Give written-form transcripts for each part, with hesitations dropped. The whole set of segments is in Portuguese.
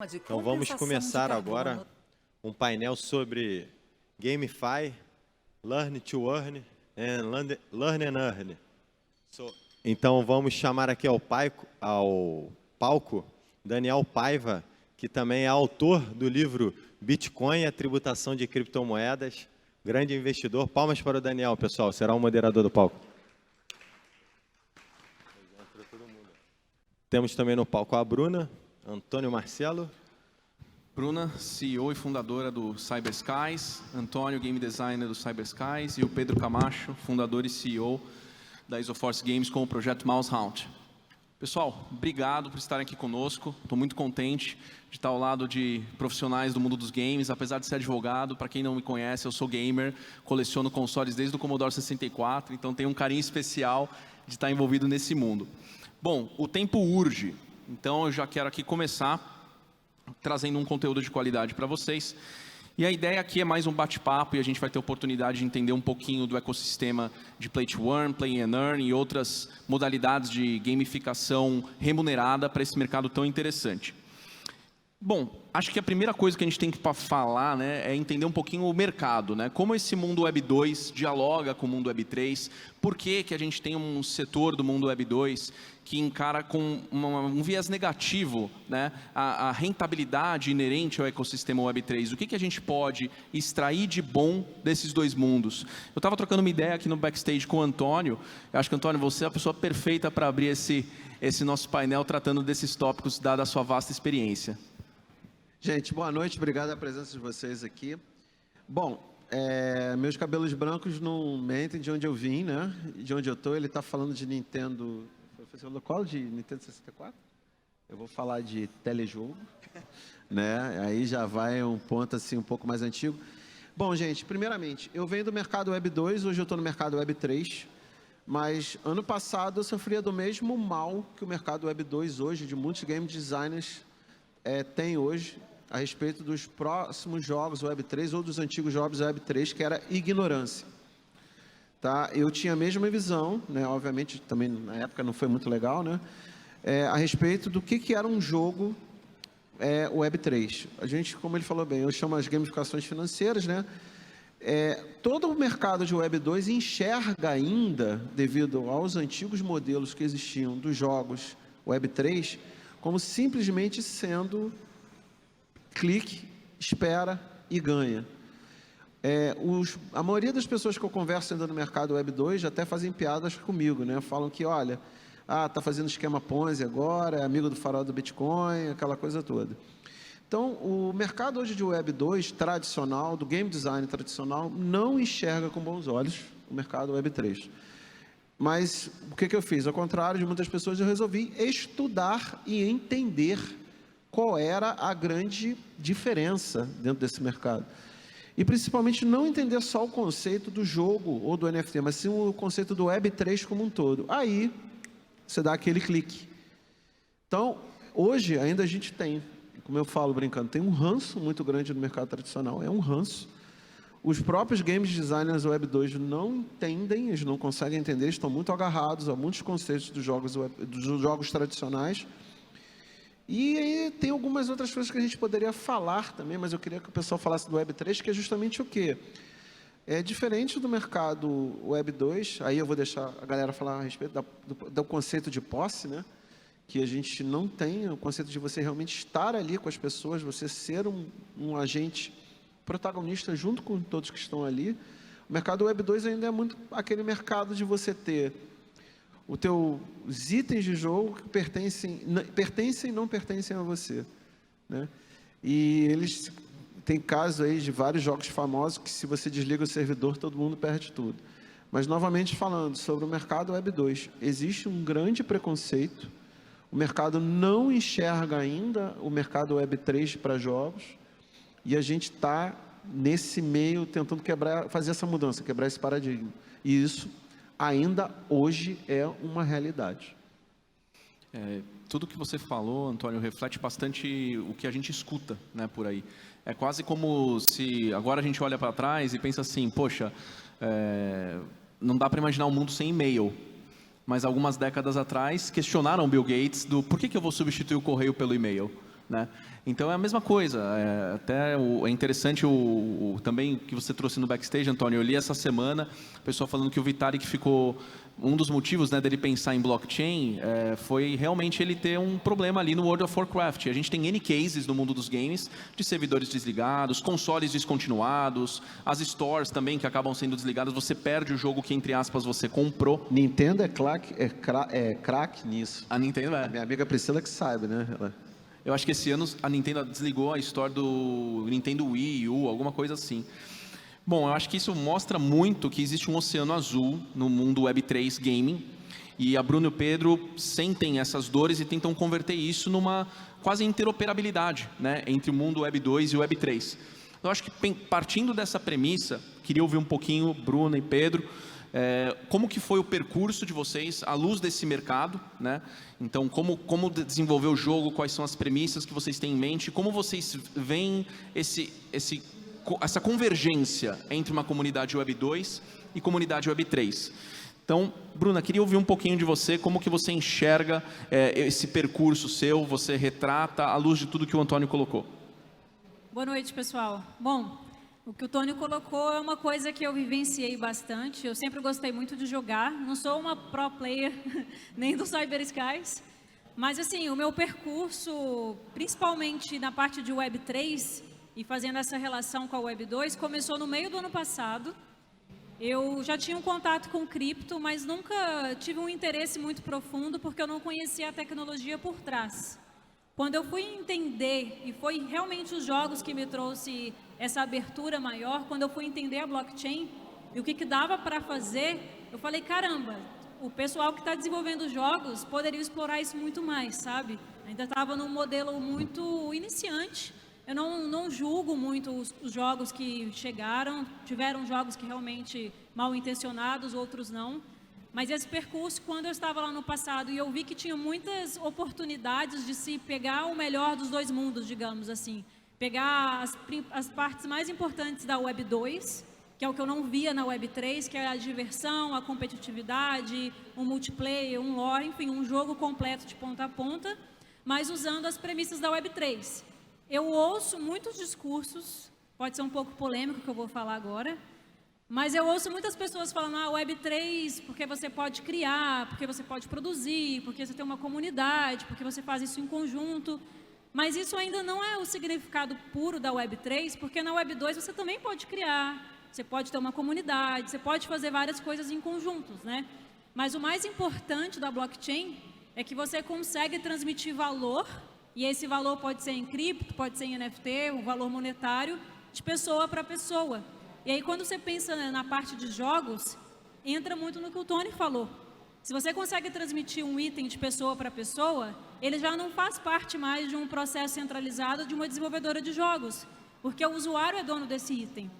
Então vamos começar agora um painel sobre Gamify, Learn to Earn and Learn and Earn. Então vamos chamar aqui ao palco Daniel Paiva, que também é autor do livro Bitcoin, a tributação de criptomoedas, grande investidor. Palmas para o Daniel, pessoal, será o moderador do palco. Temos também no palco a Bruna, Antônio Marcelo. Bruna, CEO e fundadora do CyberSkies, Antônio, Game Designer do CyberSkies, e o Pedro Camacho, fundador e CEO da Isoforce Games com o projeto Mouse Hunt. Pessoal, obrigado por estarem aqui conosco. Estou muito contente de estar ao lado de profissionais do mundo dos games, apesar de ser advogado. Para quem não me conhece, eu sou gamer, coleciono consoles desde o Commodore 64, então tenho um carinho especial de estar envolvido nesse mundo. Bom, o tempo urge, então eu já quero aqui começar trazendo um conteúdo de qualidade para vocês. E a ideia aqui é mais um bate-papo e a gente vai ter oportunidade de entender um pouquinho do ecossistema de Play to Earn, Play and Earn e outras modalidades de gamificação remunerada para esse mercado tão interessante. Bom, acho que a primeira coisa que a gente tem que falar, né, é entender um pouquinho o mercado, né? Como esse mundo Web 2 dialoga com o mundo Web 3, por que a gente tem um setor do mundo Web 2 que encara com um viés negativo, né, a rentabilidade inerente ao ecossistema Web 3. O que a gente pode extrair de bom desses dois mundos? Eu estava trocando uma ideia aqui no backstage com o Antônio. Eu acho que, Antônio, você é a pessoa perfeita para abrir esse nosso painel tratando desses tópicos, dada a sua vasta experiência. Gente, boa noite, obrigado pela presença de vocês aqui. Bom, meus cabelos brancos não mentem de onde eu vim, né? De onde eu estou. Ele está falando de Nintendo. Você falou qual? De Nintendo 64? Eu vou falar de telejogo, né? Aí já vai um ponto assim um pouco mais antigo. Bom, gente, primeiramente, eu venho do mercado Web 2, hoje eu estou no mercado Web 3. Mas ano passado eu sofria do mesmo mal que o mercado Web 2 hoje, de muitos game designers tem hoje, a respeito dos próximos jogos Web 3 ou dos antigos jogos Web 3, que era ignorância. Tá? Eu tinha a mesma visão, né? Obviamente também na época não foi muito legal, né? A respeito do que era um jogo Web 3. A gente, como ele falou bem, eu chamo as gamificações financeiras, né? Todo o mercado de Web 2 enxerga ainda, devido aos antigos modelos que existiam dos jogos Web 3, como simplesmente sendo clique, espera e ganha. A maioria das pessoas que eu converso ainda no mercado Web 2 até fazem piadas comigo, né? Falam que, olha, tá fazendo esquema Ponzi agora, é amigo do farol do Bitcoin, aquela coisa toda. Então, o mercado hoje de Web 2 tradicional, do game design tradicional, não enxerga com bons olhos o mercado Web 3. Mas o que eu fiz? Ao contrário de muitas pessoas, eu resolvi estudar e entender qual era a grande diferença dentro desse mercado. E principalmente não entender só o conceito do jogo ou do NFT, mas sim o conceito do Web 3 como um todo. Aí, você dá aquele clique. Então, hoje ainda a gente tem, como eu falo brincando, tem um ranço muito grande no mercado tradicional, é um ranço. Os próprios games designers Web 2 não entendem, eles não conseguem entender, eles estão muito agarrados a muitos conceitos dos jogos tradicionais. E aí tem algumas outras coisas que a gente poderia falar também, mas eu queria que o pessoal falasse do Web 3, que é justamente o quê? É diferente do mercado Web 2, aí eu vou deixar a galera falar a respeito do conceito de posse, né? Que a gente não tem, o conceito de você realmente estar ali com as pessoas, você ser um agente protagonista junto com todos que estão ali. O mercado Web 2 ainda é muito aquele mercado de você ter os itens de jogo que pertencem e não pertencem a você, né? E eles têm casos aí de vários jogos famosos que se você desliga o servidor, todo mundo perde tudo. Mas novamente falando sobre o mercado Web 2, existe um grande preconceito. O mercado não enxerga ainda o mercado Web 3 para jogos. E a gente está nesse meio tentando fazer essa mudança, quebrar esse paradigma. E isso ainda hoje é uma realidade. Tudo que você falou, Antônio, reflete bastante o que a gente escuta, né, por aí. É quase como se agora a gente olha para trás e pensa assim, poxa, não dá para imaginar um mundo sem e-mail. Mas algumas décadas atrás questionaram Bill Gates do por que eu vou substituir o correio pelo e-mail? né? Então é a mesma coisa. É interessante também que você trouxe no backstage, Antônio. Eu li essa semana o pessoal falando que o Vitalik ficou... Um dos motivos, né, dele pensar em blockchain foi realmente ele ter um problema ali no World of Warcraft. A gente tem N cases no mundo dos games de servidores desligados, consoles descontinuados, as stores também que acabam sendo desligadas. Você perde o jogo que, entre aspas, você comprou. Nintendo é craque nisso. A Nintendo A minha amiga Priscila que sabe, né? Eu acho que esse ano a Nintendo desligou a store do Nintendo Wii U, alguma coisa assim. Bom, eu acho que isso mostra muito que existe um oceano azul no mundo Web3 Gaming, e a Bruno e o Pedro sentem essas dores e tentam converter isso numa quase interoperabilidade, né, entre o mundo Web 2 e o Web 3. Eu acho que partindo dessa premissa, queria ouvir um pouquinho, Bruno e Pedro, como que foi o percurso de vocês à luz desse mercado, né? Então, como desenvolver o jogo, quais são as premissas que vocês têm em mente, como vocês veem essa convergência entre uma comunidade Web 2 e comunidade Web 3. Então, Bruna, queria ouvir um pouquinho de você, como que você enxerga esse percurso seu, você retrata à luz de tudo que o Antônio colocou. Boa noite, pessoal. Bom, o que o Tony colocou é uma coisa que eu vivenciei bastante. Eu sempre gostei muito de jogar, não sou uma pro player nem do Cyber Skies, mas assim, o meu percurso, principalmente na parte de Web 3, e fazendo essa relação com a Web 2, começou no meio do ano passado. Eu já tinha um contato com cripto, mas nunca tive um interesse muito profundo, porque eu não conhecia a tecnologia por trás. Quando eu fui entender, e foi realmente os jogos que me trouxe essa abertura maior, quando eu fui entender a blockchain e o que dava para fazer, eu falei, caramba, o pessoal que está desenvolvendo jogos poderia explorar isso muito mais, sabe? Ainda estava num modelo muito iniciante. Eu não julgo muito os jogos que chegaram, tiveram jogos que realmente mal intencionados, outros não. Mas esse percurso, quando eu estava lá no passado e eu vi que tinha muitas oportunidades de se pegar o melhor dos dois mundos, digamos assim. Pegar as partes mais importantes da Web 2, que é o que eu não via na Web 3, que é a diversão, a competitividade, um multiplayer, um lore, enfim, um jogo completo de ponta a ponta, mas usando as premissas da Web 3. Eu ouço muitos discursos, pode ser um pouco polêmico o que eu vou falar agora, mas eu ouço muitas pessoas falando, Web3, porque você pode criar, porque você pode produzir, porque você tem uma comunidade, porque você faz isso em conjunto. Mas isso ainda não é o significado puro da Web3, porque na Web 2 você também pode criar, você pode ter uma comunidade, você pode fazer várias coisas em conjuntos, né? Mas o mais importante da blockchain é que você consegue transmitir valor. E esse valor pode ser em cripto, pode ser em NFT, um valor monetário, de pessoa para pessoa. E aí, quando você pensa na parte de jogos, entra muito no que o Tony falou. Se você consegue transmitir um item de pessoa para pessoa, ele já não faz parte mais de um processo centralizado de uma desenvolvedora de jogos, porque o usuário é dono desse item.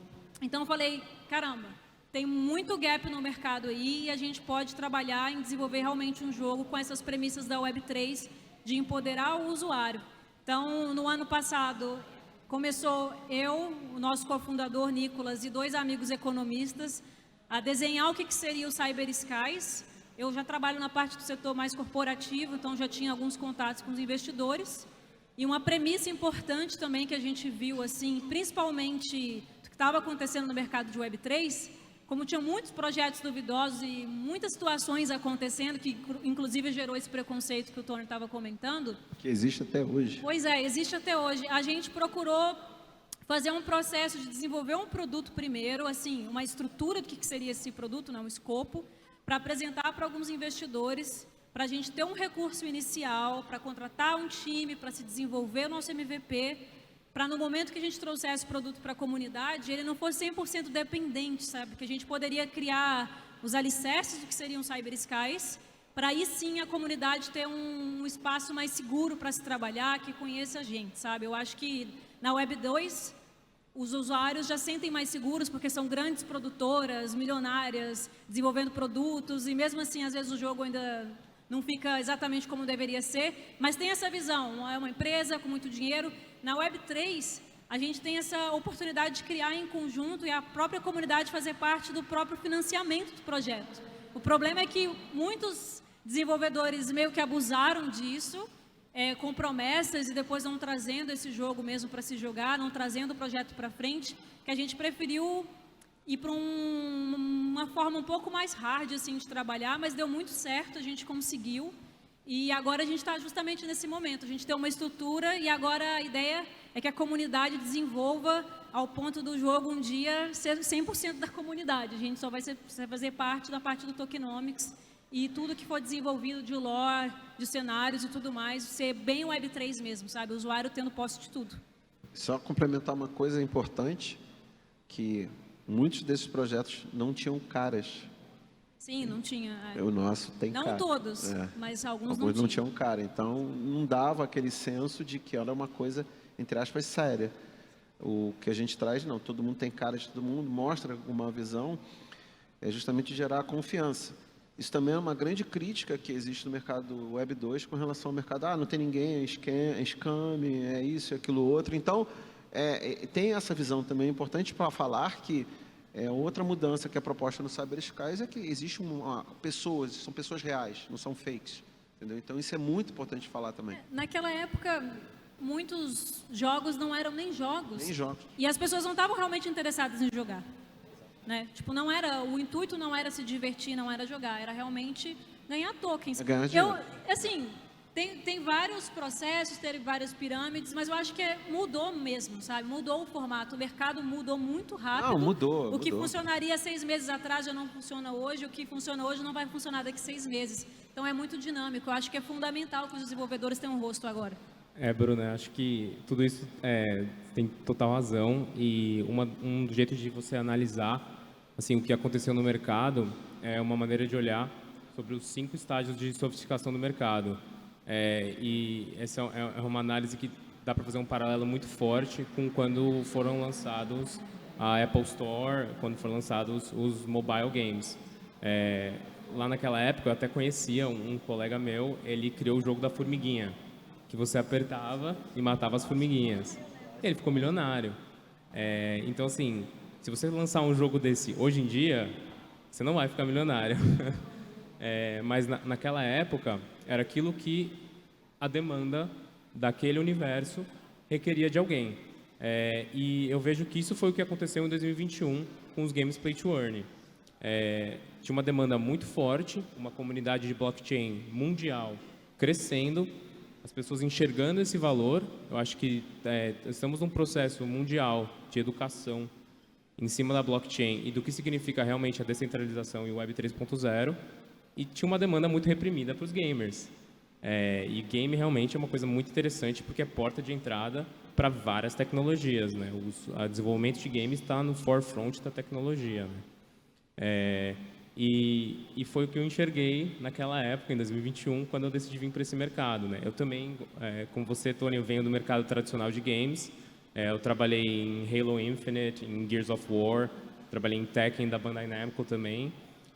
Então, eu falei, caramba, tem muito gap no mercado aí e a gente pode trabalhar em desenvolver realmente um jogo com essas premissas da Web3, de empoderar o usuário. Então, no ano passado, começou eu, o nosso cofundador Nicolas e 2 amigos economistas a desenhar o que seria o Cyber Skies. Eu já trabalho na parte do setor mais corporativo, então já tinha alguns contatos com os investidores. E uma premissa importante também que a gente viu, assim, principalmente do que estava acontecendo no mercado de Web3, como tinha muitos projetos duvidosos e muitas situações acontecendo, que inclusive gerou esse preconceito que o Tony estava comentando. Que existe até hoje. Pois é, existe até hoje. A gente procurou fazer um processo de desenvolver um produto primeiro, assim, uma estrutura do que seria esse produto, um escopo, para apresentar para alguns investidores, para a gente ter um recurso inicial, para contratar um time, para se desenvolver o nosso MVP, para no momento que a gente trouxesse o produto para a comunidade, ele não fosse 100% dependente, sabe? Que a gente poderia criar os alicerces do que seriam Cyber Skies, para aí sim a comunidade ter um espaço mais seguro para se trabalhar, que conheça a gente, sabe? Eu acho que na Web 2, os usuários já sentem mais seguros, porque são grandes produtoras, milionárias, desenvolvendo produtos, e mesmo assim, às vezes o jogo ainda não fica exatamente como deveria ser, mas tem essa visão, é uma empresa com muito dinheiro. Na Web3, a gente tem essa oportunidade de criar em conjunto e a própria comunidade fazer parte do próprio financiamento do projeto. O problema é que muitos desenvolvedores meio que abusaram disso, com promessas e depois não trazendo esse jogo mesmo para se jogar, não trazendo o projeto para frente, que a gente preferiu ir para uma forma um pouco mais hard assim, de trabalhar, mas deu muito certo, a gente conseguiu. E agora a gente está justamente nesse momento, a gente tem uma estrutura e agora a ideia é que a comunidade desenvolva ao ponto do jogo um dia ser 100% da comunidade. A gente só vai fazer parte da parte do tokenomics e tudo que for desenvolvido de lore, de cenários e tudo mais, ser bem Web3 mesmo, sabe? O usuário tendo posse de tudo. Só complementar uma coisa importante, que muitos desses projetos não tinham caras. Sim, não tinha. O nosso tem não cara. Todos, mas alguns não tinham cara. Então, não dava aquele senso de que era uma coisa, entre aspas, séria. O que a gente traz, não, todo mundo tem cara de todo mundo, mostra uma visão, é justamente gerar confiança. Isso também é uma grande crítica que existe no mercado Web 2 com relação ao mercado, não tem ninguém, é scam, é isso, é aquilo outro. Então, tem essa visão também importante para falar que outra mudança que é proposta no Cyber Skies é que existe pessoas, são pessoas reais, não são fakes. Entendeu? Então, isso é muito importante falar também. Naquela época, muitos jogos não eram nem jogos. Nem jogos. E as pessoas não estavam realmente interessadas em jogar. Né? Tipo, o intuito não era se divertir, não era jogar, era realmente ganhar tokens. Ganhar dinheiro. Assim, tem vários processos, tem várias pirâmides, mas eu acho que mudou mesmo, sabe? Mudou o formato, o mercado mudou muito rápido. Não, mudou. O que funcionaria 6 meses atrás já não funciona hoje, o que funciona hoje não vai funcionar daqui 6 meses. Então é muito dinâmico, eu acho que é fundamental que os desenvolvedores tenham um rosto agora. Bruna, acho que tudo isso tem total razão e um jeito de você analisar assim, o que aconteceu no mercado é uma maneira de olhar sobre os 5 estágios de sofisticação do mercado. E essa é uma análise que dá para fazer um paralelo muito forte com quando foram lançados a Apple Store, quando foram lançados os mobile games. Lá naquela época, eu até conhecia um colega meu, ele criou o jogo da formiguinha, que você apertava e matava as formiguinhas. Ele ficou milionário. Então, assim, se você lançar um jogo desse hoje em dia, você não vai ficar milionário. Mas naquela época, era aquilo que a demanda daquele universo requeria de alguém. E eu vejo que isso foi o que aconteceu em 2021 com os games Play to Earn. Tinha uma demanda muito forte, uma comunidade de blockchain mundial crescendo, as pessoas enxergando esse valor. Eu acho que estamos num processo mundial de educação em cima da blockchain e do que significa realmente a descentralização e o Web 3.0, e tinha uma demanda muito reprimida para os gamers. E game realmente é uma coisa muito interessante porque é porta de entrada para várias tecnologias, né? O desenvolvimento de games está no forefront da tecnologia, né? E foi o que eu enxerguei naquela época, em 2021, quando eu decidi vir para esse mercado, né? Eu também, como você, Tony, eu venho do mercado tradicional de games. Eu trabalhei em Halo Infinite, em Gears of War, trabalhei em Tekken da Bandai Namco também,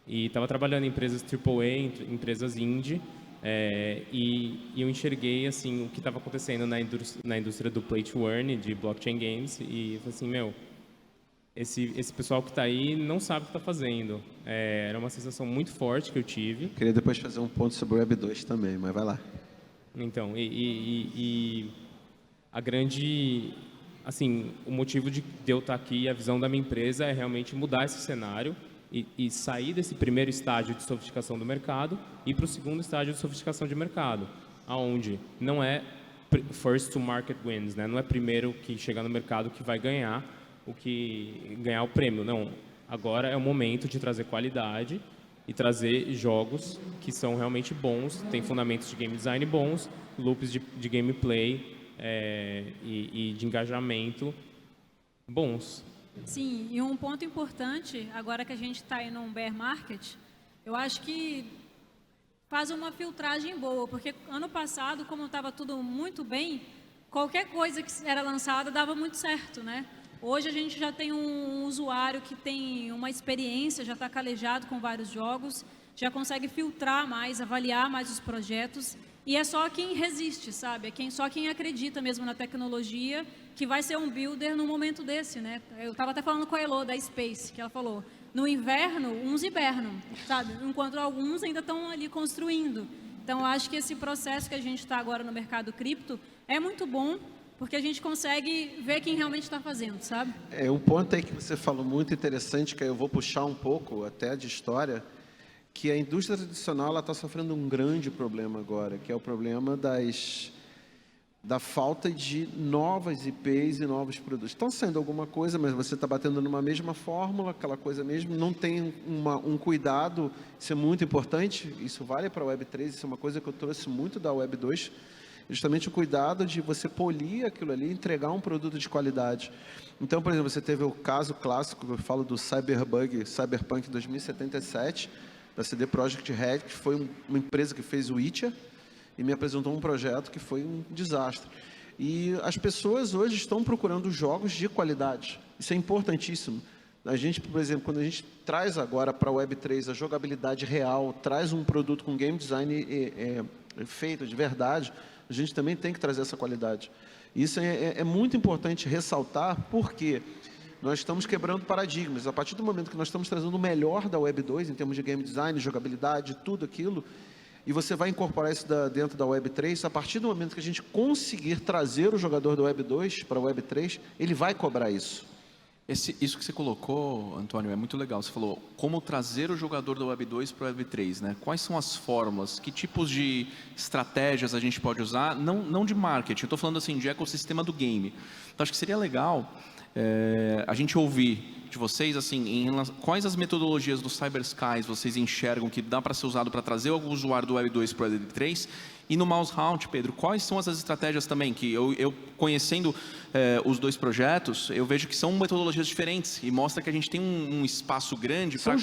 e estava trabalhando em empresas AAA, empresas indie, e eu enxerguei assim o que estava acontecendo na indústria do Play to Earn, de blockchain games, e falei assim, esse pessoal que está aí não sabe o que está fazendo. Era uma sensação muito forte que eu tive. Queria depois fazer um ponto sobre o Web 2 também, mas vai lá. Então, a grande... Assim, o motivo de eu estar aqui, a visão da minha empresa é realmente mudar esse cenário e sair desse primeiro estágio de sofisticação do mercado e para o segundo estágio de sofisticação de mercado, aonde não é first to market wins, né? Não é primeiro que chegar no mercado que vai ganhar o prêmio, não. Agora é o momento de trazer qualidade e trazer jogos que são realmente bons, tem fundamentos de game design bons, loops de gameplay e de engajamento bons. Sim, e um ponto importante, agora que a gente está em um bear market, eu acho que faz uma filtragem boa, porque ano passado, como estava tudo muito bem, qualquer coisa que era lançada dava muito certo, né? Hoje a gente já tem um usuário que tem uma experiência, já está calejado com vários jogos, já consegue filtrar mais, avaliar mais os projetos. E é só quem resiste, sabe? Só quem acredita mesmo na tecnologia que vai ser um builder num momento desse, né? Eu estava até falando com a Elo da Space, que ela falou, no inverno, uns hibernam, sabe? Enquanto alguns ainda estão ali construindo. Então, eu acho que esse processo que a gente está agora no mercado cripto é muito bom, porque a gente consegue ver quem realmente está fazendo, sabe? Um ponto aí que você falou muito interessante, que eu vou puxar um pouco até de história, que a indústria tradicional está sofrendo um grande problema agora, que é o problema da falta de novas IPs e novos produtos. Estão saindo alguma coisa, mas você está batendo numa mesma fórmula, aquela coisa mesmo, não tem um cuidado, isso é muito importante, isso vale para a Web3, isso é uma coisa que eu trouxe muito da Web2, justamente o cuidado de você polir aquilo ali, entregar um produto de qualidade. Então, por exemplo, você teve o caso clássico, que eu falo do Cyberpunk 2077, da CD Projekt Red, que foi uma empresa que fez o Witcher, e me apresentou um projeto que foi um desastre. E as pessoas hoje estão procurando jogos de qualidade. Isso é importantíssimo. A gente, por exemplo, quando a gente traz agora para a Web3 a jogabilidade real, traz um produto com game design feito de verdade, a gente também tem que trazer essa qualidade. Isso é muito importante ressaltar, porque nós estamos quebrando paradigmas. A partir do momento que nós estamos trazendo o melhor da Web2, em termos de game design, jogabilidade, tudo aquilo, e você vai incorporar isso dentro da Web3, a partir do momento que a gente conseguir trazer o jogador da Web2 para a Web3, ele vai cobrar isso. Isso que você colocou, Antônio, é muito legal. Você falou como trazer o jogador da Web2 para a Web3, né? Quais são as fórmulas? Que tipos de estratégias a gente pode usar? Não de marketing, eu estou falando assim de ecossistema do game. Então, acho que seria legal a gente ouvir de vocês, assim, quais as metodologias do CyberSkies vocês enxergam que dá para ser usado para trazer o usuário do Web2 para o Web3? E no Mouse Hunt, Pedro, quais são essas estratégias também? Que eu conhecendo os dois projetos, eu vejo que são metodologias diferentes e mostra que a gente tem um espaço grande para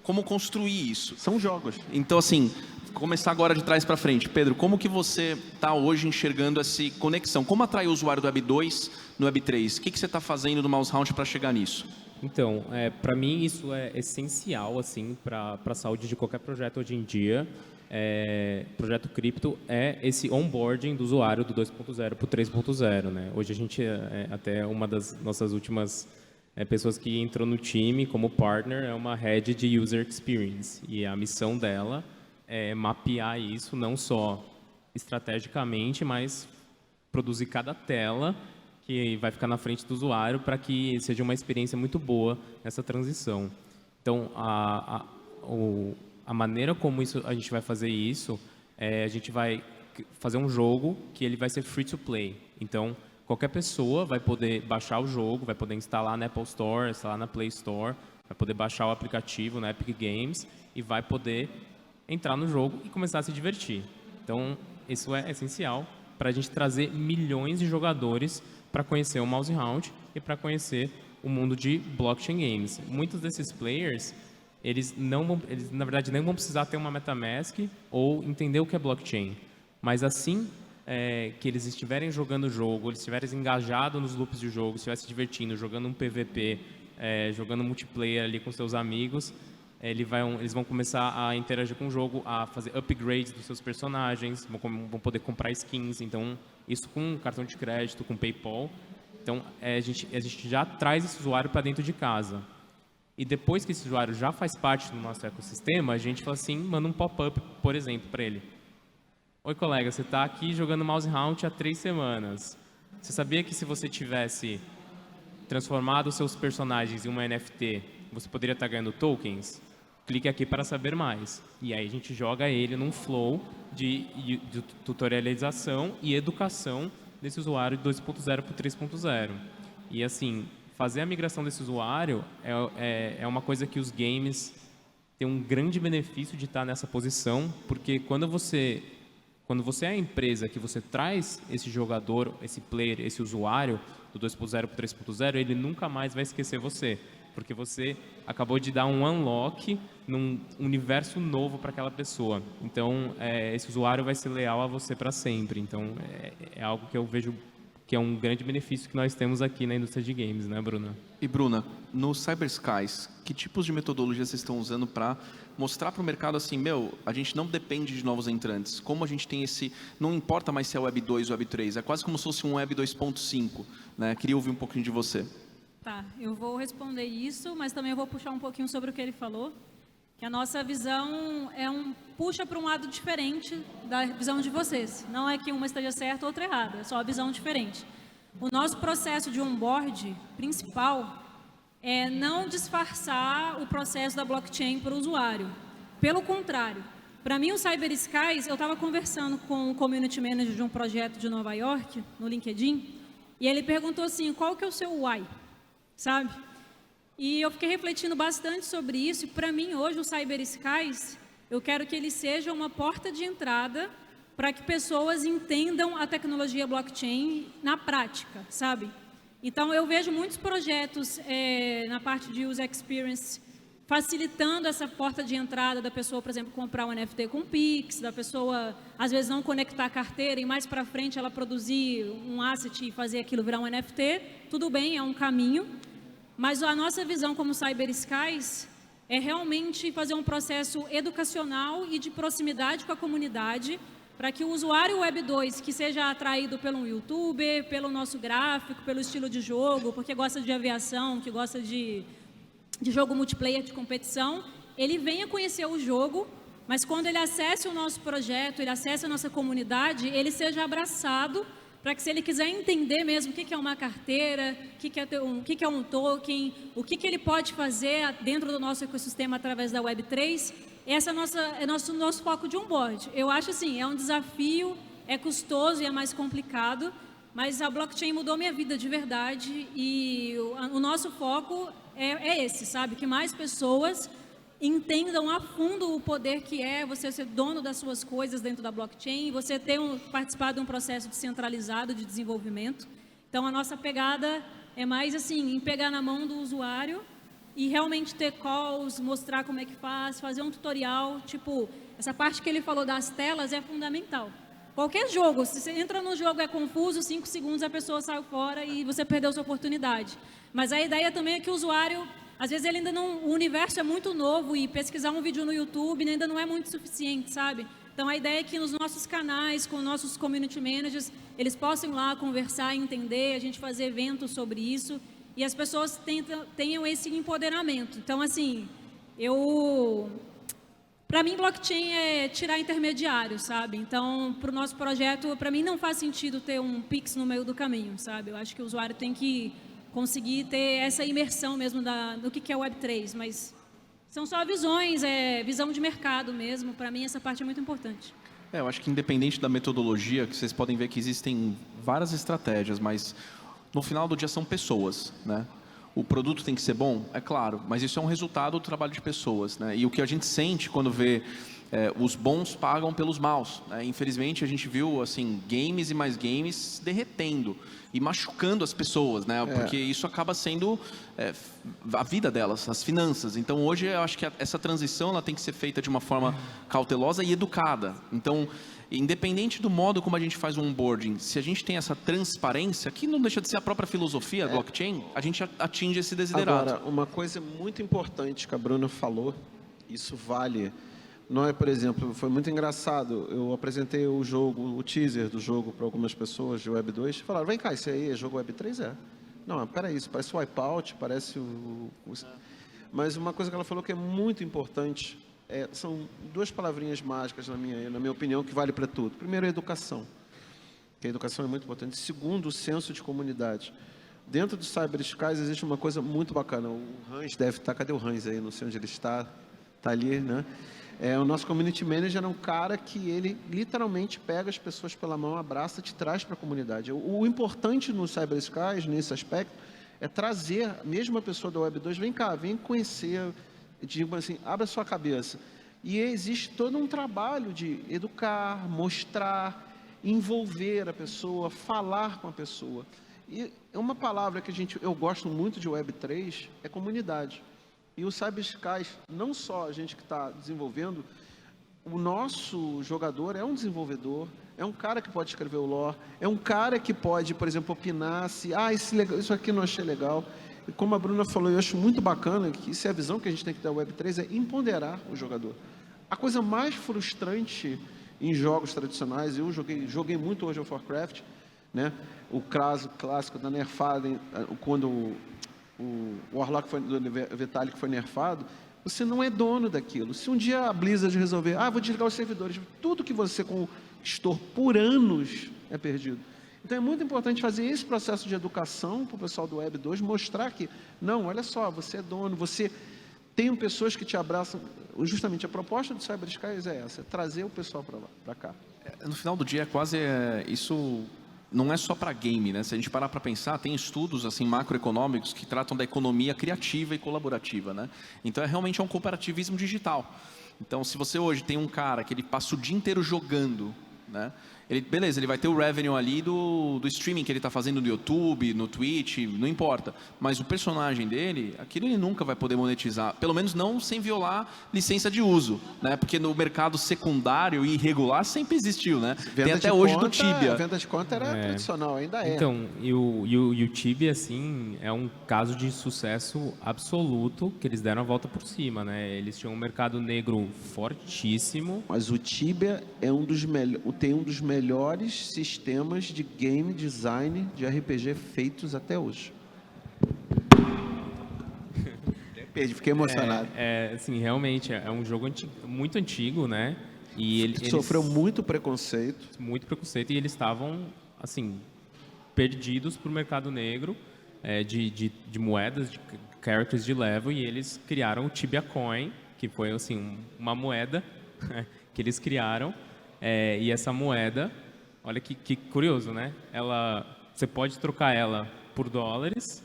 como construir isso. São jogos. Então, assim, começar agora de trás para frente. Pedro, como que você está hoje enxergando essa conexão? Como atrair o usuário do Web2 no Web3? O que você está fazendo no Mouse Hunt para chegar nisso? Então, para mim isso é essencial assim para a saúde de qualquer projeto hoje em dia. Projeto cripto é esse onboarding do usuário do 2.0 para o 3.0, né? Hoje a gente até uma das nossas últimas pessoas que entrou no time como partner é uma head de user experience e a missão dela é mapear isso não só estrategicamente, mas produzir cada tela que vai ficar na frente do usuário para que seja uma experiência muito boa nessa transição. Então, a maneira como a gente vai fazer isso a gente vai fazer um jogo que ele vai ser free to play. Então, qualquer pessoa vai poder baixar o jogo, vai poder instalar na Apple Store, instalar na Play Store, vai poder baixar o aplicativo na Epic Games e vai poder entrar no jogo e começar a se divertir. Então, isso é essencial para a gente trazer milhões de jogadores para conhecer o Mouse Hunt e para conhecer o mundo de blockchain games. Muitos desses players, eles na verdade nem vão precisar ter uma MetaMask ou entender o que é blockchain, mas assim que eles estiverem jogando o jogo, eles estiverem engajados nos loops de jogo, estiverem se divertindo, jogando um PVP, jogando multiplayer ali com seus amigos, eles vão começar a interagir com o jogo, a fazer upgrades dos seus personagens, vão poder comprar skins. Então, isso com cartão de crédito, com PayPal. Então, a gente já traz esse usuário para dentro de casa. E depois que esse usuário já faz parte do nosso ecossistema, a gente fala assim, manda um pop-up, por exemplo, para ele. Oi, colega, você está aqui jogando Mouse Hunt há 3 semanas. Você sabia que se você tivesse transformado os seus personagens em uma NFT, você poderia estar ganhando tokens? Clique aqui para saber mais. E aí a gente joga ele num flow de tutorialização e educação desse usuário de 2.0 para o 3.0. E assim, fazer a migração desse usuário é uma coisa que os games têm um grande benefício de estar nessa posição, porque quando você é a empresa que você traz esse jogador, esse player, esse usuário do 2.0 para o 3.0, ele nunca mais vai esquecer você, porque você acabou de dar um unlock num universo novo para aquela pessoa. Então, esse usuário vai ser leal a você para sempre. Então, é algo que eu vejo que é um grande benefício que nós temos aqui na indústria de games, né, Bruna? E, Bruna, no CyberSkies, que tipos de metodologias vocês estão usando para mostrar para o mercado assim, a gente não depende de novos entrantes. Como a gente tem não importa mais se é Web 2 ou Web 3, é quase como se fosse um Web 2.5, né? Queria ouvir um pouquinho de você. Tá, eu vou responder isso, mas também eu vou puxar um pouquinho sobre o que ele falou. que a nossa visão puxa para um lado diferente da visão de vocês. Não é que uma esteja certa ou outra errada, é só a visão diferente. O nosso processo de onboard principal é não disfarçar o processo da blockchain para o usuário. Pelo contrário, para mim o Cyber Skies, eu estava conversando com o community manager de um projeto de Nova York, no LinkedIn, e ele perguntou assim, qual que é o seu why, sabe? E eu fiquei refletindo bastante sobre isso, e para mim hoje o Cyber Skies, eu quero que ele seja uma porta de entrada para que pessoas entendam a tecnologia blockchain na prática, sabe? Então eu vejo muitos projetos na parte de user experience facilitando essa porta de entrada da pessoa, por exemplo, comprar um NFT com Pix, da pessoa às vezes não conectar a carteira e mais para frente ela produzir um asset e fazer aquilo virar um NFT, tudo bem, é um caminho. Mas a nossa visão como Cyber Skies é realmente fazer um processo educacional e de proximidade com a comunidade para que o usuário Web 2, que seja atraído pelo YouTuber, pelo nosso gráfico, pelo estilo de jogo, porque gosta de aviação, que gosta de jogo multiplayer de competição, ele venha conhecer o jogo, mas quando ele acesse o nosso projeto, ele acesse a nossa comunidade, ele seja abraçado para que se ele quiser entender mesmo o que é uma carteira, o que é um token, o que ele pode fazer dentro do nosso ecossistema através da Web3, esse é nosso foco de onboard. Eu acho assim, é um desafio, é custoso e é mais complicado, mas a blockchain mudou minha vida de verdade e o nosso foco é esse, sabe? Que mais pessoas entendam a fundo o poder que é você ser dono das suas coisas dentro da blockchain, você participar de um processo descentralizado de desenvolvimento. Então, a nossa pegada é mais assim, em pegar na mão do usuário e realmente ter calls, mostrar como é que faz, fazer um tutorial. Tipo, essa parte que ele falou das telas é fundamental. Qualquer jogo, se você entra no jogo é confuso, 5 segundos a pessoa saiu fora e você perdeu sua oportunidade. Mas a ideia também é que o usuário, às vezes ele ainda não, o universo é muito novo e pesquisar um vídeo no YouTube ainda não é muito suficiente, sabe? Então a ideia é que nos nossos canais, com nossos community managers, eles possam ir lá conversar, entender, a gente fazer eventos sobre isso e as pessoas tenham esse empoderamento. Então assim, para mim, blockchain é tirar intermediário, sabe? Então, para o nosso projeto, para mim não faz sentido ter um Pix no meio do caminho, sabe? Eu acho que o usuário tem que conseguir ter essa imersão mesmo do que é o Web3, mas são só visões, visão de mercado mesmo. Para mim, essa parte é muito importante. Eu acho que independente da metodologia, que vocês podem ver que existem várias estratégias, mas no final do dia são pessoas, né? O produto tem que ser bom? É claro, mas isso é um resultado do trabalho de pessoas, né? E o que a gente sente quando vê os bons pagam pelos maus, né? Infelizmente, a gente viu assim, games e mais games derretendo e machucando as pessoas, né? Porque isso acaba sendo a vida delas, as finanças. Então, hoje, eu acho que essa transição ela tem que ser feita de uma forma cautelosa e educada. Então, independente do modo como a gente faz o onboarding, se a gente tem essa transparência, que não deixa de ser a própria filosofia da blockchain, a gente atinge esse desiderato. Agora, uma coisa muito importante que a Bruna falou, isso vale. Nós, por exemplo, foi muito engraçado, eu apresentei o jogo, o teaser do jogo para algumas pessoas de Web 2, falaram, vem cá, isso aí é jogo Web 3? Não, peraí, isso parece o Wipeout, parece Mas uma coisa que ela falou que é muito importante, são duas palavrinhas mágicas, na minha opinião, que vale para tudo. Primeiro, a educação, que a educação é muito importante. Segundo, o senso de comunidade. Dentro do Cyber Skies existe uma coisa muito bacana, o Hans deve estar, cadê o Hans aí? Não sei onde ele está ali, né? O nosso community manager é um cara que ele literalmente pega as pessoas pela mão, abraça, te traz para a comunidade. O importante no Cyber Skies, nesse aspecto, é trazer mesmo a pessoa da Web 2, vem cá, vem conhecer, digo assim, abra sua cabeça. E existe todo um trabalho de educar, mostrar, envolver a pessoa, falar com a pessoa. E uma palavra que eu gosto muito de Web 3 é comunidade. E o Cyber Skies, não só a gente que está desenvolvendo, o nosso jogador é um desenvolvedor, é um cara que pode escrever o lore, é um cara que pode, por exemplo, opinar se isso aqui não achei legal. E como a Bruna falou, eu acho muito bacana, que isso é a visão que a gente tem que dar ao Web3, é empoderar o jogador. A coisa mais frustrante em jogos tradicionais, eu joguei muito World of Warcraft, né? O caso clássico da nerfada, quando o Warlock do Vitalik foi nerfado, Você não é dono daquilo. Se um dia a Blizzard resolver, vou desligar os servidores, tudo que você conquistou por anos é perdido. Então é muito importante fazer esse processo de educação para o pessoal do Web 2, mostrar que, não, olha só, você é dono, você tem pessoas que te abraçam. Justamente a proposta do Cyber Skies é essa, trazer o pessoal para cá. No final do dia, isso não é só para game, né? Se a gente parar para pensar, tem estudos assim macroeconômicos que tratam da economia criativa e colaborativa, né? Então realmente é um cooperativismo digital. Então, se você hoje tem um cara que ele passa o dia inteiro jogando, né? Beleza, ele vai ter o revenue ali do streaming que ele está fazendo no YouTube, no Twitch, não importa. Mas o personagem dele, aquilo ele nunca vai poder monetizar. Pelo menos não sem violar licença de uso, né? Porque no mercado secundário e irregular sempre existiu, né? Tem até hoje do Tibia. A venda de conta era tradicional, ainda é. Então, e o Tibia, assim, é um caso de sucesso absoluto, que eles deram a volta por cima, né? Eles tinham um mercado negro fortíssimo. Mas o Tibia tem um dos melhores sistemas de game design de RPG feitos até hoje. Fiquei emocionado. Assim, realmente, é um jogo muito antigo, né? E ele sofreu muito preconceito. Muito preconceito, e eles estavam, assim, perdidos para o mercado negro de moedas, de characters de level, e eles criaram o Tibia Coin, que foi, assim, uma moeda que eles criaram. E essa moeda, olha que curioso, né? Você pode trocar ela por dólares,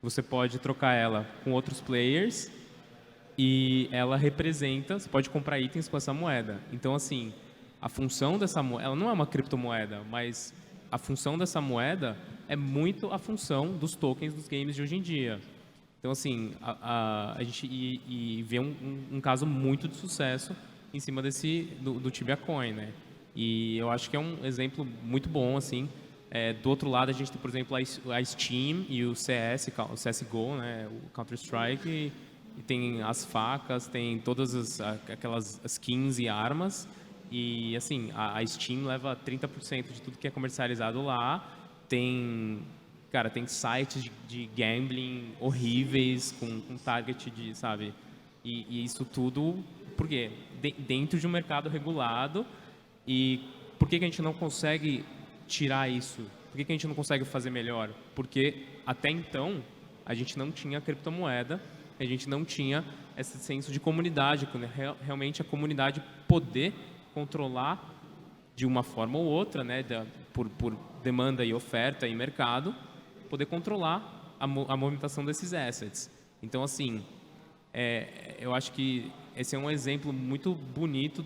você pode trocar ela com outros players e ela representa, você pode comprar itens com essa moeda. Então, assim, a função dessa moeda, ela não é uma criptomoeda, mas a função dessa moeda é muito a função dos tokens dos games de hoje em dia. Então, assim, a gente vê um caso muito de sucesso em cima do Tibia Coin, né? E eu acho que é um exemplo muito bom, assim. Do outro lado, a gente tem, por exemplo, a Steam e o CSGO, né? O Counter-Strike, e tem as facas, tem todas aquelas skins e armas. E, assim, a Steam leva 30% de tudo que é comercializado lá. Tem sites de gambling horríveis, com target de, sabe? E isso tudo... Por quê? Dentro de um mercado regulado. E por que a gente não consegue tirar isso? Por que a gente não consegue fazer melhor? Porque até então a gente não tinha criptomoeda, a gente não tinha esse senso de comunidade, né? Realmente a comunidade poder controlar de uma forma ou outra, né? Por demanda e oferta e mercado, poder controlar a movimentação desses assets. Então, assim, eu acho que esse é um exemplo muito bonito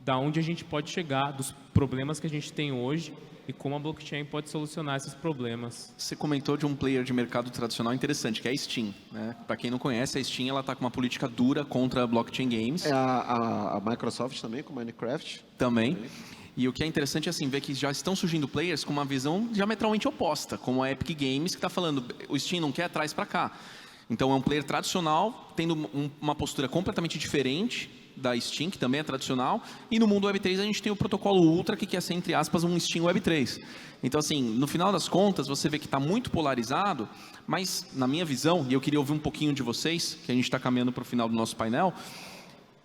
da onde a gente pode chegar, dos problemas que a gente tem hoje e como a blockchain pode solucionar esses problemas. Você comentou de um player de mercado tradicional interessante, que é a Steam, né? Para quem não conhece, a Steam ela está com uma política dura contra blockchain games. A Microsoft também, com Minecraft. Também. E o que é interessante é assim, ver que já estão surgindo players com uma visão diametralmente oposta, como a Epic Games, que está falando, o Steam não quer, traz para cá. Então, é um player tradicional, tendo uma postura completamente diferente da Steam, que também é tradicional, e no mundo Web3 a gente tem o protocolo Ultra, que quer ser, entre aspas, um Steam Web3. Então, assim, no final das contas, você vê que está muito polarizado, mas, na minha visão, e eu queria ouvir um pouquinho de vocês, que a gente está caminhando para o final do nosso painel,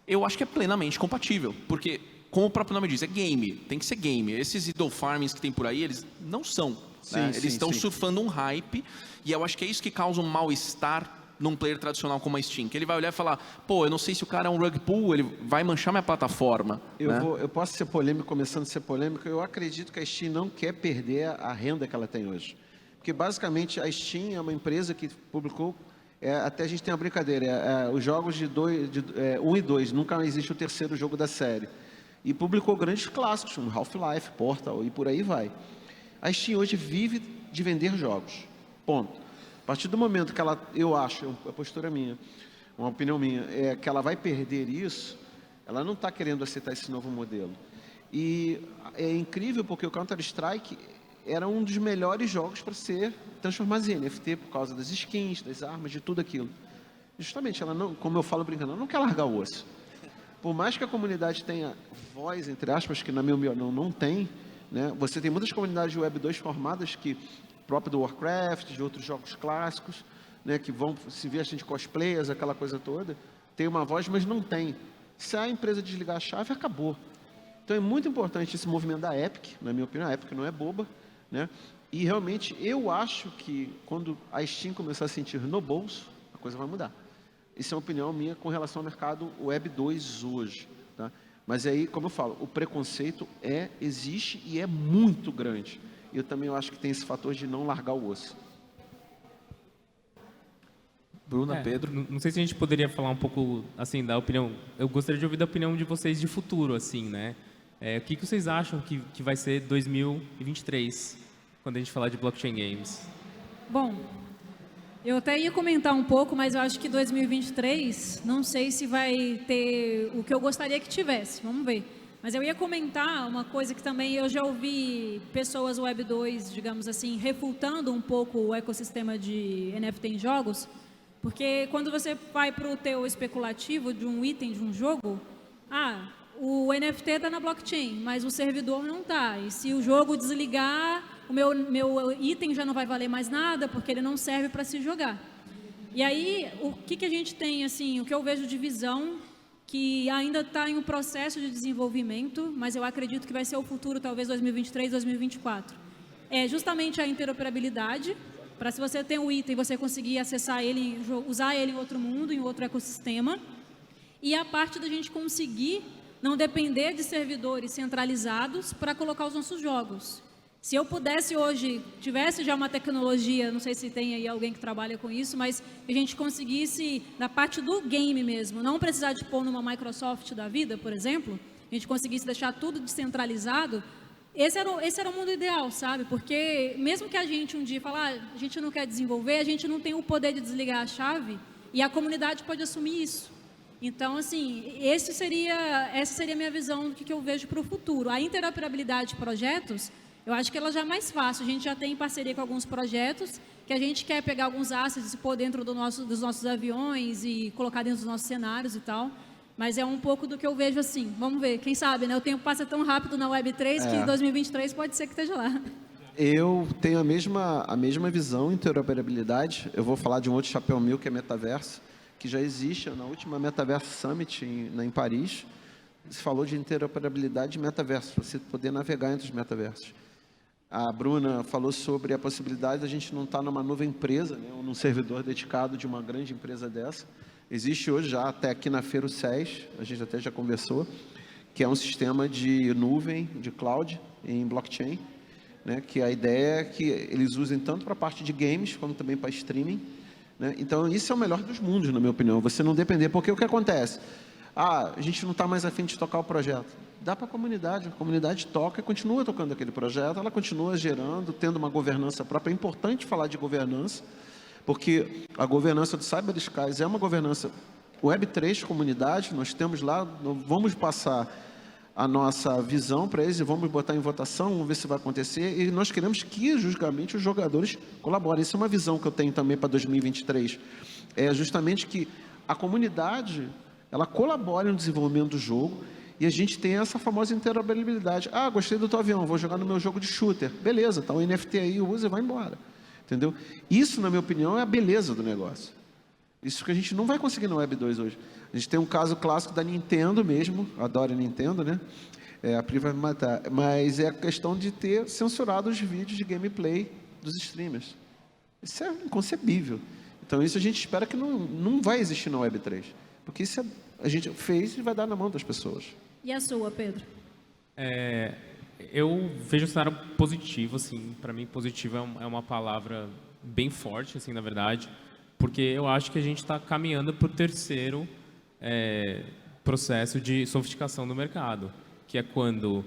eu acho que é plenamente compatível, porque, como o próprio nome diz, é game, tem que ser game. Esses idle farmings que tem por aí, eles não são. Né? Eles estão surfando um hype, e eu acho que é isso que causa um mal-estar num player tradicional como a Steam, que ele vai olhar e falar, pô, eu não sei se o cara é um rug pull, ele vai manchar minha plataforma. Eu posso ser polêmico, começando a ser polêmico, eu acredito que a Steam não quer perder a renda que ela tem hoje. Porque, basicamente, a Steam é uma empresa que publicou, até a gente tem uma brincadeira, os jogos de 1 e 2, nunca existe o terceiro jogo da série. E publicou grandes clássicos, como Half-Life, Portal, e por aí vai. A Steam hoje vive de vender jogos, ponto. A partir do momento que ela, eu acho, a postura minha, uma opinião minha, é que ela vai perder isso, ela não está querendo aceitar esse novo modelo. E é incrível porque o Counter-Strike era um dos melhores jogos para ser transformado em NFT por causa das skins, das armas, de tudo aquilo. Justamente, ela não, como eu falo brincando, ela não quer largar o osso. Por mais que a comunidade tenha voz, entre aspas, que na minha opinião não tem, né? Você tem muitas comunidades de Web 2 formadas que próprio do Warcraft, de outros jogos clássicos, né, que vão se vestem de cosplayers, aquela coisa toda, tem uma voz, mas não tem. Se a empresa desligar a chave, acabou. Então é muito importante esse movimento da Epic, na minha opinião. A Epic não é boba, né? E realmente eu acho que quando a Steam começar a sentir no bolso, a coisa vai mudar. Isso é uma opinião minha com relação ao mercado Web 2 hoje, tá? Mas aí, como eu falo, o preconceito existe e é muito grande. E eu também acho que tem esse fator de não largar o osso. Bruna, Pedro. Não sei se a gente poderia falar um pouco, assim, da opinião. Eu gostaria de ouvir da opinião de vocês de futuro, assim, né? O que vocês acham que vai ser 2023, quando a gente falar de blockchain games? Bom, eu até ia comentar um pouco, mas eu acho que 2023, não sei se vai ter o que eu gostaria que tivesse. Vamos ver. Mas eu ia comentar uma coisa que também eu já ouvi pessoas Web 2, digamos assim, refutando um pouco o ecossistema de NFT em jogos. Porque quando você vai para o teu especulativo de um item de um jogo, o NFT está na blockchain, mas o servidor não está. E se o jogo desligar, o meu item já não vai valer mais nada, porque ele não serve para se jogar. E aí, o que a gente tem, assim, o que eu vejo de visão, que ainda está em um processo de desenvolvimento, mas eu acredito que vai ser o futuro, talvez 2023, 2024, é justamente a interoperabilidade, para se você tem um item, você conseguir acessar ele, usar ele em outro mundo, em outro ecossistema. E a parte da gente conseguir não depender de servidores centralizados para colocar os nossos jogos. Se eu pudesse hoje, tivesse já uma tecnologia, não sei se tem aí alguém que trabalha com isso, mas que a gente conseguisse, na parte do game mesmo, não precisar de pôr numa Microsoft da vida, por exemplo, a gente conseguisse deixar tudo descentralizado. Esse era o mundo ideal, sabe? Porque mesmo que a gente um dia fale, a gente não quer desenvolver, a gente não tem o poder de desligar a chave e a comunidade pode assumir isso. Então, assim, essa seria a minha visão do que eu vejo para o futuro. A interoperabilidade de projetos, eu acho que ela já é mais fácil. A gente já tem parceria com alguns projetos que a gente quer pegar alguns assets e pôr dentro dos nossos aviões e colocar dentro dos nossos cenários e tal. Mas é um pouco do que eu vejo assim. Vamos ver, quem sabe, né? O tempo passa tão rápido na Web3 que 2023 pode ser que esteja lá. Eu tenho a mesma visão, interoperabilidade. Eu vou falar de um outro chapéu meu, que é metaverso, que já existe na última Metaverse Summit em Paris. Se falou de interoperabilidade de metaverso, você poder navegar entre os metaversos. A Bruna falou sobre a possibilidade de a gente não estar numa nova empresa, né, ou num servidor dedicado de uma grande empresa dessa. Existe hoje já, até aqui na feira, o SES, a gente até já conversou, que é um sistema de nuvem, de cloud, em blockchain, né, que a ideia é que eles usem tanto para a parte de games, como também para streaming, né? Então, isso é o melhor dos mundos, na minha opinião, você não depender, porque o que acontece? A gente não está mais afim de tocar o projeto. Dá para a comunidade toca e continua tocando aquele projeto, ela continua gerando, tendo uma governança própria. É importante falar de governança, porque a governança do Cyber Skies é uma governança Web3 comunidade, nós temos lá, vamos passar a nossa visão para eles e vamos botar em votação, vamos ver se vai acontecer, e nós queremos que justamente os jogadores colaborem. Isso é uma visão que eu tenho também para 2023, é justamente que a comunidade, ela colabore no desenvolvimento do jogo, e a gente tem essa famosa interoperabilidade. Gostei do teu avião, vou jogar no meu jogo de shooter, beleza, tá o NFT aí, usa e vai embora. Entendeu? Isso, na minha opinião, é a beleza do negócio. Isso que a gente não vai conseguir no Web 2 hoje. A gente tem um caso clássico da Nintendo mesmo, adoro a Nintendo, né? A Pri vai me matar. Mas é a questão de ter censurado os vídeos de gameplay dos streamers. Isso é inconcebível. Então, isso a gente espera que não vai existir na Web 3. Porque isso a gente fez e vai dar na mão das pessoas. E a sua, Pedro? Eu vejo um cenário positivo, assim, para mim positivo é uma palavra bem forte, assim, na verdade, porque eu acho que a gente está caminhando para o terceiro processo de sofisticação do mercado, que é quando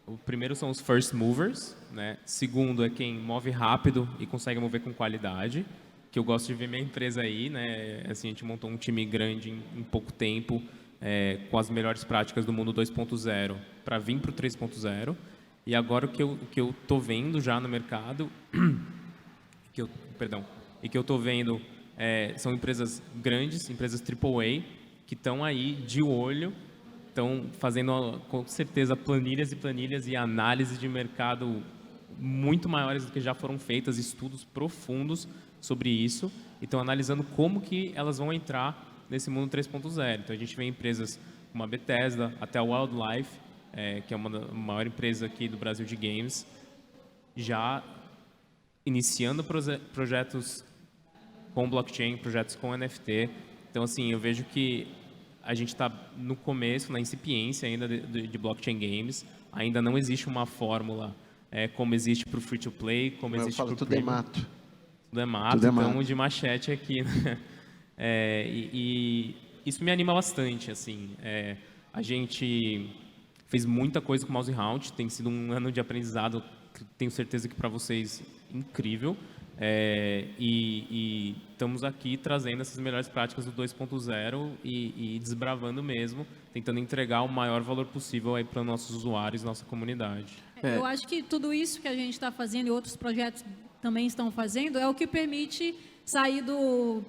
o primeiro são os first movers, né? Segundo é quem move rápido e consegue mover com qualidade, que eu gosto de ver minha empresa aí, né? Assim, a gente montou um time grande em pouco tempo, com as melhores práticas do mundo 2.0 para vir para o 3.0. E agora o que eu tô vendo já no mercado, que eu tô vendo são empresas grandes, empresas AAA, que estão aí de olho, estão fazendo com certeza planilhas e planilhas e análises de mercado muito maiores do que já foram feitas, estudos profundos sobre isso, e estão analisando como que elas vão entrar nesse mundo 3.0. Então a gente vê empresas como a Bethesda, até a Wildlife, que é uma da maior empresa aqui do Brasil de games, já iniciando projetos com blockchain, projetos com NFT. Então, assim, eu vejo que a gente está no começo, na incipiência ainda de blockchain games. Ainda não existe uma fórmula como existe para o free-to-play, como existe para o tudo é mato. Tudo é mato, Tudo é então mato. de machete aqui, né? E isso me anima bastante, assim. A gente fez muita coisa com o Mouse Hunt, tem sido um ano de aprendizado, tenho certeza que para vocês, incrível. E estamos aqui trazendo essas melhores práticas do 2.0 e desbravando mesmo, tentando entregar o maior valor possível aí para nossos usuários, nossa comunidade. Eu acho que tudo isso que a gente está fazendo e outros projetos também estão fazendo é o que permite sair do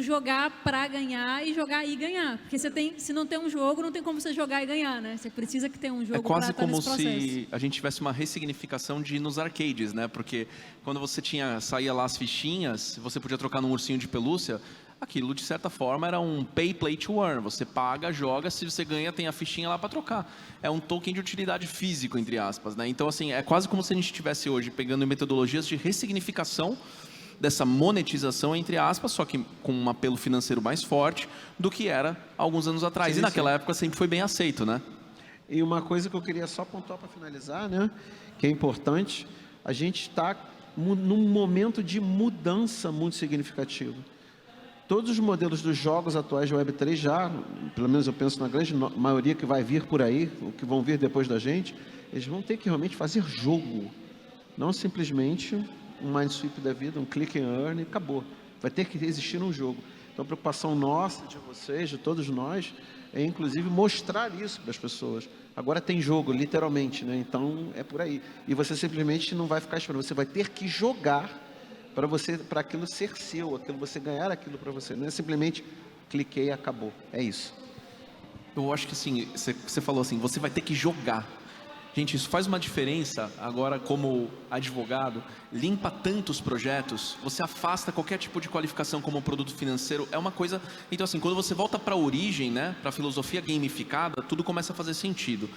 jogar para ganhar e jogar e ganhar. Porque se não tem um jogo, não tem como você jogar e ganhar, né? Você precisa que tenha um jogo para estar É quase como nesse processo. se a gente tivesse uma ressignificação de ir nos arcades, né? Porque quando você saía lá as fichinhas, você podia trocar num ursinho de pelúcia, aquilo de certa forma era um pay, play to earn. Você paga, joga, se você ganha, tem a fichinha lá para trocar. É um token de utilidade físico, entre aspas, né? Então, assim, é quase como se a gente estivesse hoje pegando metodologias de ressignificação dessa monetização, entre aspas, só que com um apelo financeiro mais forte do que era alguns anos atrás. Sim, e naquela sim. época sempre foi bem aceito, né? E uma coisa que eu queria só pontuar para finalizar, né, que é importante, a gente está num momento de mudança muito significativo. Todos os modelos dos jogos atuais de Web3 já, pelo menos eu penso na grande maioria que vai vir por aí, o que vão vir depois da gente, eles vão ter que realmente fazer jogo, não simplesmente um Minesweep da vida, um click and earn e acabou. Vai ter que existir um jogo. Então a preocupação nossa, de vocês, de todos nós, é inclusive mostrar isso para as pessoas. Agora tem jogo, literalmente, né? Então é por aí. E você simplesmente não vai ficar esperando, você vai ter que jogar para aquilo ser seu, você ganhar aquilo para você. Não é simplesmente cliquei e acabou. É isso. Eu acho que assim, você falou assim, você vai ter que jogar. Gente, isso faz uma diferença agora como advogado, limpa tantos projetos, você afasta qualquer tipo de qualificação como produto financeiro, é uma coisa... Então assim, quando você volta para a origem, né, para a filosofia gamificada, tudo começa a fazer sentido.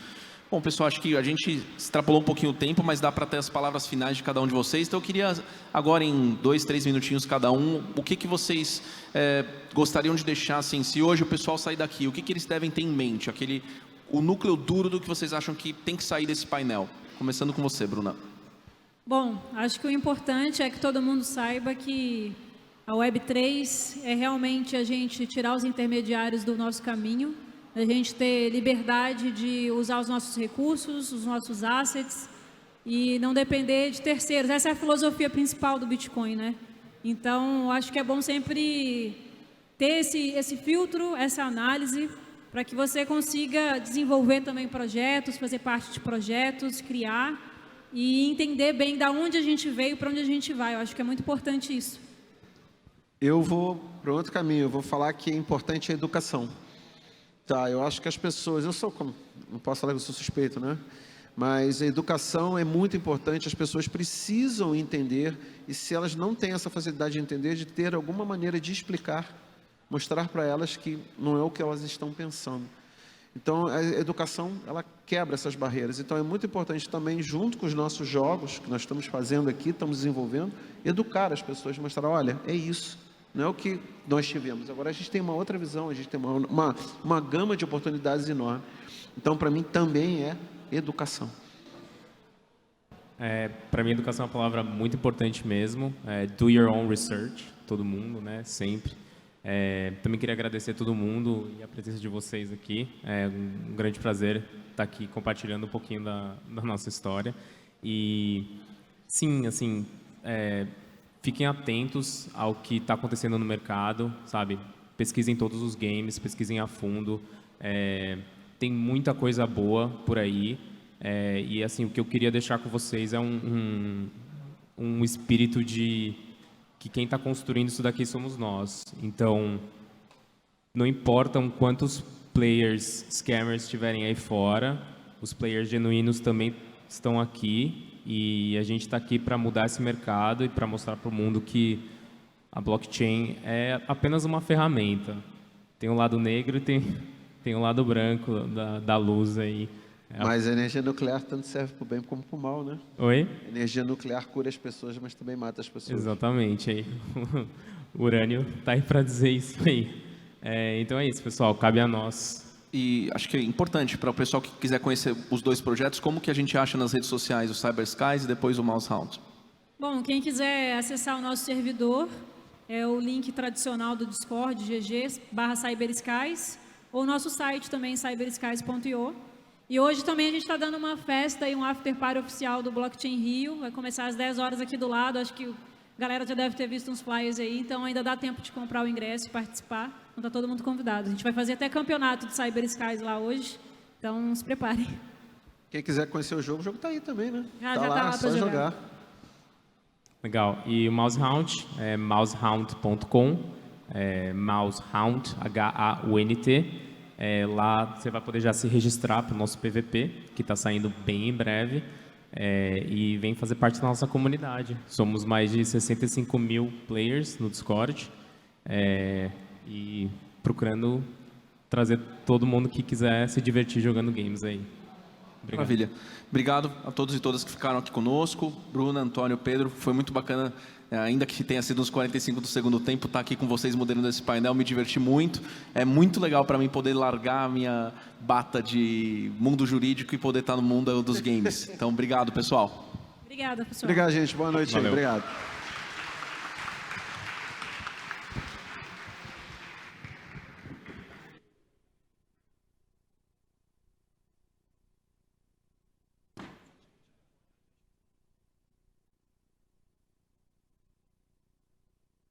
Bom, pessoal, acho que a gente extrapolou um pouquinho o tempo, mas dá para ter as palavras finais de cada um de vocês, então eu queria agora em 2, 3 minutinhos cada um, o que vocês gostariam de deixar, assim, se hoje o pessoal sair daqui, o que eles devem ter em mente, o núcleo duro do que vocês acham que tem que sair desse painel? Começando com você, Bruna. Bom, acho que o importante é que todo mundo saiba que a Web3 é realmente a gente tirar os intermediários do nosso caminho, a gente ter liberdade de usar os nossos recursos, os nossos assets e não depender de terceiros. Essa é a filosofia principal do Bitcoin, né? Então, acho que é bom sempre ter esse filtro, essa análise, para que você consiga desenvolver também projetos, fazer parte de projetos, criar e entender bem da onde a gente veio, para onde a gente vai. Eu acho que é muito importante isso. Eu vou para outro caminho, eu vou falar que é importante a educação. Tá, eu acho que as pessoas, não posso falar que eu sou suspeito, né? Mas a educação é muito importante, as pessoas precisam entender, e se elas não têm essa facilidade de entender, de ter alguma maneira de explicar, mostrar para elas que não é o que elas estão pensando. Então, a educação, ela quebra essas barreiras. Então, é muito importante também, junto com os nossos jogos, que nós estamos fazendo aqui, estamos desenvolvendo, educar as pessoas, mostrar, olha, é isso, não é o que nós tivemos. Agora, a gente tem uma outra visão, a gente tem uma gama de oportunidades enorme. Então, para mim, também é educação. Para mim, educação é uma palavra muito importante mesmo. Do your own research, todo mundo, né? Sempre. Também queria agradecer a todo mundo e a presença de vocês aqui. É um grande prazer estar aqui compartilhando um pouquinho da nossa história. E, sim, assim, fiquem atentos ao que está acontecendo no mercado, sabe? Pesquisem todos os games, pesquisem a fundo. Tem muita coisa boa por aí. E, assim, o que eu queria deixar com vocês é um espírito de que quem está construindo isso daqui somos nós. Então, não importam quantos players scammers estiverem aí fora, os players genuínos também estão aqui e a gente está aqui para mudar esse mercado e para mostrar para o mundo que a blockchain é apenas uma ferramenta. Tem um lado negro e tem um lado branco da luz aí. Mas a energia nuclear tanto serve para o bem como para o mal, né? Oi? A energia nuclear cura as pessoas, mas também mata as pessoas. Exatamente. Aí. O urânio tá aí para dizer isso aí. Então é isso, pessoal. Cabe a nós. E acho que é importante para o pessoal que quiser conhecer os dois projetos, como que a gente acha nas redes sociais o Cyber Skies e depois o Mouse Hound? Bom, quem quiser acessar o nosso servidor, é o link tradicional do Discord, gg/cyberskies, ou o nosso site também, cyberskies.io. E hoje também a gente está dando uma festa e um after party oficial do Blockchain Rio. Vai começar às 10 horas aqui do lado. Acho que a galera já deve ter visto uns flyers aí. Então ainda dá tempo de comprar o ingresso e participar. Então está todo mundo convidado. A gente vai fazer até campeonato de Cyber Skies lá hoje. Então se preparem. Quem quiser conhecer o jogo está aí também, né? Já tá lá só para jogar. Legal. E o Mousehound é mousehound.com, Mousehound, H-A-U-N-T. Lá você vai poder já se registrar para o nosso PVP, que está saindo bem em breve, e vem fazer parte da nossa comunidade. Somos mais de 65 mil players no Discord, e procurando trazer todo mundo que quiser se divertir jogando games aí. Obrigado. Maravilha. Obrigado a todos e todas que ficaram aqui conosco. Bruna, Antônio, Pedro, foi muito bacana, ainda que tenha sido uns 45 do segundo tempo, estar aqui com vocês moderando esse painel, me diverti muito. É muito legal para mim poder largar a minha bata de mundo jurídico e poder estar no mundo dos games. Então, obrigado, pessoal. Obrigada, pessoal. Obrigado, gente. Boa noite. Valeu. Obrigado.